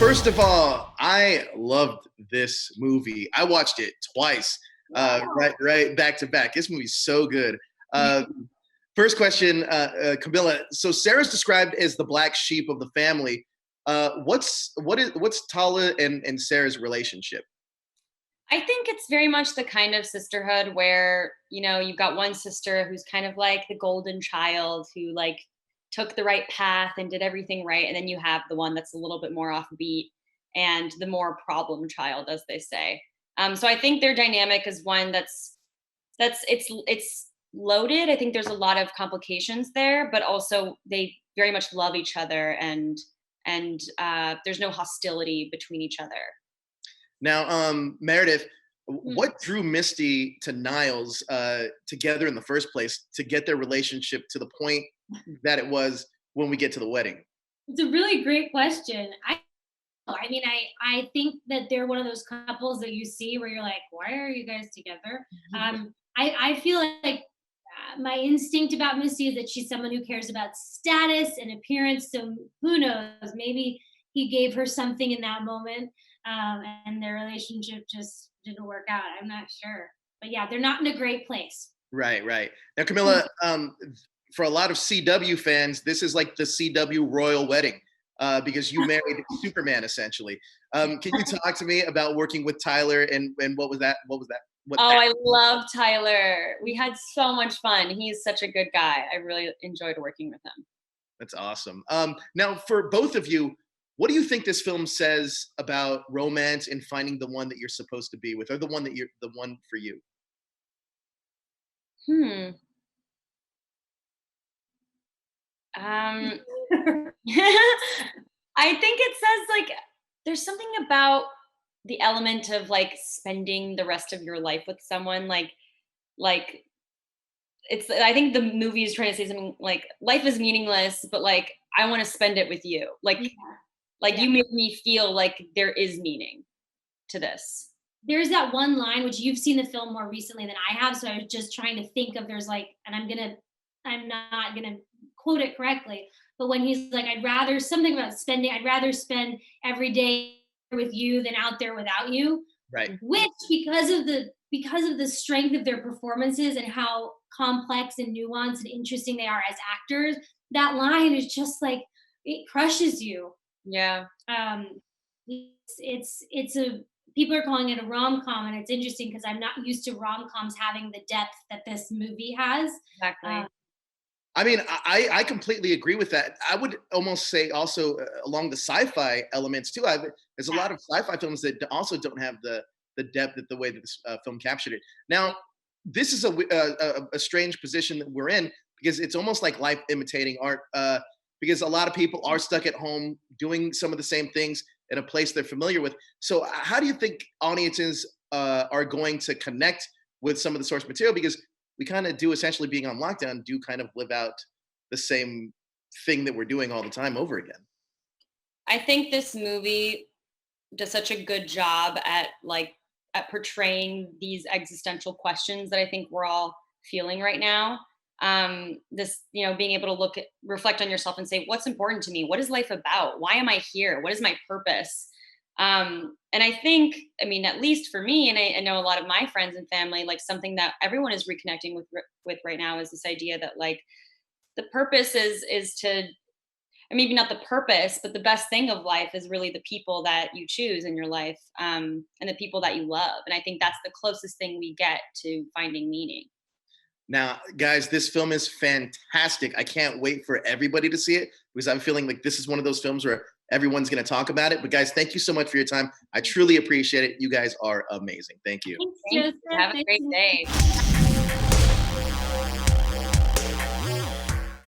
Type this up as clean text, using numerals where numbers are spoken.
First of all, I loved this movie. I watched it twice, right back to back. This movie's so good. Uh, First question, Camilla. So Sarah's described as the black sheep of the family. What's Tala and Sarah's relationship? I think it's very much the kind of sisterhood where, you've got one sister who's kind of like the golden child who like took the right path and did everything right. And then you have the one that's a little bit more offbeat and the more problem child, as they say. So I think their dynamic is one it's loaded. I think there's a lot of complications there, but also they very much love each other and there's no hostility between each other. Now, Meredith, Hmm. what drew Misty to Niles together in the first place to get their relationship to the point that it was when we get to the wedding? It's a really great question. I mean, I think that they're one of those couples that you see where you're like, why are you guys together? I feel like my instinct about Misty is that she's someone who cares about status and appearance. So who knows? Maybe he gave her something in that moment, and their relationship just didn't work out. I'm not sure, but yeah, they're not in a great place. Right, right. Now, Camilla, for a lot of CW fans, this is like the CW royal wedding because you married Superman essentially. Can you talk to me about working with Tyler and what was that? What was that? What Oh, that? I love Tyler. We had so much fun. He's such a good guy. I really enjoyed working with him. That's awesome. Now, for both of you, what do you think this film says about romance and finding the one that you're supposed to be with, or the one for you? Hmm. Um, I think it says like there's something about the element of like spending the rest of your life with someone like it's I think the movie is trying to say something like life is meaningless, but like I want to spend it with you. Yeah, Like yeah. you make me feel like there is meaning to this. There's that one line which you've seen the film more recently than I have, so I was just trying to think of there's like, and I'm not gonna quote it correctly, but when he's like, I'd rather spend every day with you than out there without you, Right. which because of the strength of their performances and how complex and nuanced and interesting they are as actors, that line is just like it crushes you. Yeah, um it's a People are calling it a rom-com, and it's interesting because I'm not used to rom-coms having the depth that this movie has. exactly. I mean, I completely agree with that. I would almost say also along the sci-fi elements too. There's a Yeah, lot of sci-fi films that also don't have the depth that the way that this film captured it. Now, this is a strange position that we're in because it's almost like life imitating art. Because a lot of people are stuck at home doing some of the same things in a place they're familiar with. So, how do you think audiences are going to connect with some of the source material? Because we kind of do, essentially being on lockdown, do kind of live out the same thing that we're doing all the time over again. I think this movie does such a good job at portraying these existential questions that I think we're all feeling right now. This, being able to reflect on yourself and say, what's important to me? What is life about? Why am I here? What is my purpose? And I think, I mean, at least for me, and I know a lot of my friends and family, like something that everyone is reconnecting with right now is this idea that like the purpose is to, and maybe not the purpose, but the best thing of life is really the people that you choose in your life, and the people that you love. And I think that's the closest thing we get to finding meaning. Now, guys, this film is fantastic. I can't wait for everybody to see it because I'm feeling like this is one of those films where everyone's going to talk about it. But guys, thank you so much for your time. I truly appreciate it. You guys are amazing. Thank you. thanks, Thank Joseph. you. Have a Thanks. great day.